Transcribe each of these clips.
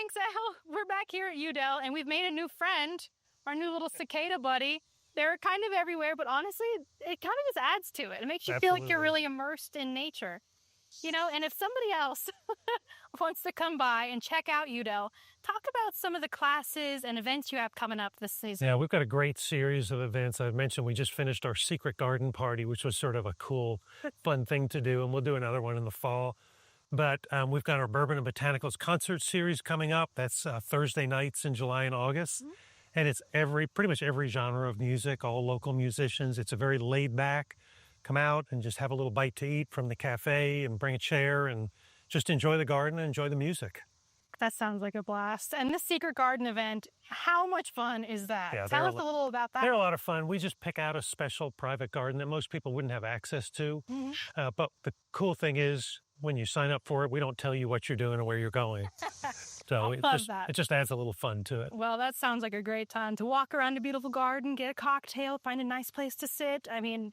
Thanks, Al. We're back here at Udell, and we've made a new friend, our new little cicada buddy. They're kind of everywhere, but honestly, it kind of just adds to it. It makes you feel like you're really immersed in nature. You know, and if somebody else wants to come by and check out Udell, talk about some of the classes and events you have coming up this season. Yeah, we've got a great series of events. I've mentioned we just finished our secret garden party, which was sort of a cool, fun thing to do, and we'll do another one in the fall. But we've got our Bourbon and Botanicals concert series coming up. That's Thursday nights in July and August. Mm-hmm. And it's pretty much every genre of music, all local musicians. It's a very laid back, come out and just have a little bite to eat from the cafe and bring a chair and just enjoy the garden and enjoy the music. That sounds like a blast. And this secret garden event, how much fun is that? Yeah, tell us a little about that. They're a lot of fun. We just pick out a special private garden that most people wouldn't have access to. Mm-hmm. But the cool thing is, when you sign up for it, we don't tell you what you're doing or where you're going. So it just adds a little fun to it. Well, that sounds like a great time to walk around a beautiful garden, get a cocktail, find a nice place to sit. I mean,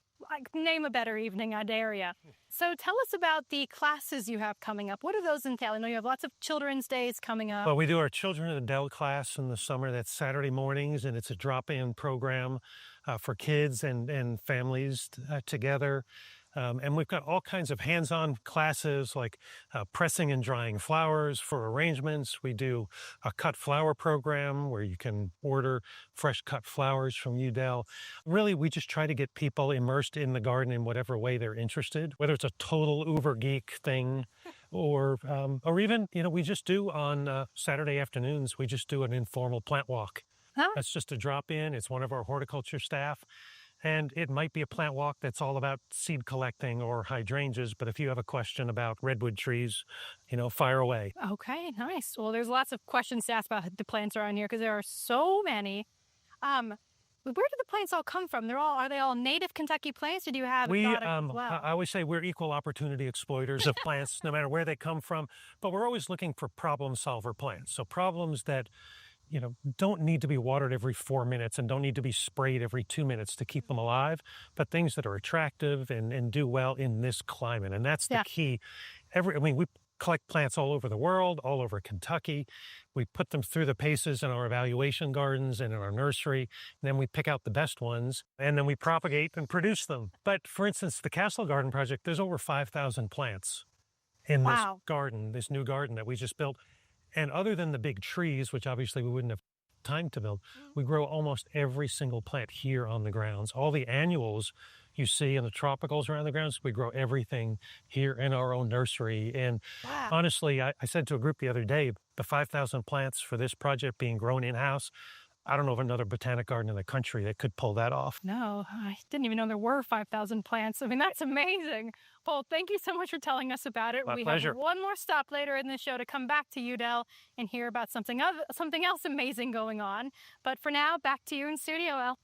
name a better evening, I dare ya. So tell us about the classes you have coming up. What do those entail? I know you have lots of children's days coming up. Well, we do our Children of the Dell class in the summer. That's Saturday mornings, and it's a drop-in program for kids and families together. And we've got all kinds of hands-on classes like pressing and drying flowers for arrangements. We do a cut flower program where you can order fresh cut flowers from Udell. Really, we just try to get people immersed in the garden in whatever way they're interested, whether it's a total uber geek thing or even, we just do on Saturday afternoons, we just do an informal plant walk. Huh? That's just a drop in. It's one of our horticulture staff. And it might be a plant walk that's all about seed collecting or hydrangeas, but if you have a question about redwood trees, fire away. Okay, nice. Well, there's lots of questions to ask about the plants around here because there are so many. Where do the plants all come from? Are they all native Kentucky plants, or do you have exotic as well? I always say we're equal opportunity exploiters of plants, no matter where they come from, but we're always looking for problem solver plants. So problems that don't need to be watered every 4 minutes and don't need to be sprayed every 2 minutes to keep them alive, but things that are attractive and do well in this climate. And that's the key. We collect plants all over the world, all over Kentucky. We put them through the paces in our evaluation gardens and in our nursery. And then we pick out the best ones and then we propagate and produce them. But for instance, the Castle Garden Project, there's over 5,000 plants in this garden, this new garden that we just built. And other than the big trees, which obviously we wouldn't have time to build, we grow almost every single plant here on the grounds. All the annuals you see in the tropicals around the grounds, we grow everything here in our own nursery. And honestly, I said to a group the other day, the 5,000 plants for this project being grown in-house, I don't know of another botanic garden in the country that could pull that off. No, I didn't even know there were 5,000 plants. I mean, that's amazing. Paul, thank you so much for telling us about it. My pleasure. Have one more stop later in the show to come back to Udell and hear about something else amazing going on. But for now, back to you in studio, El.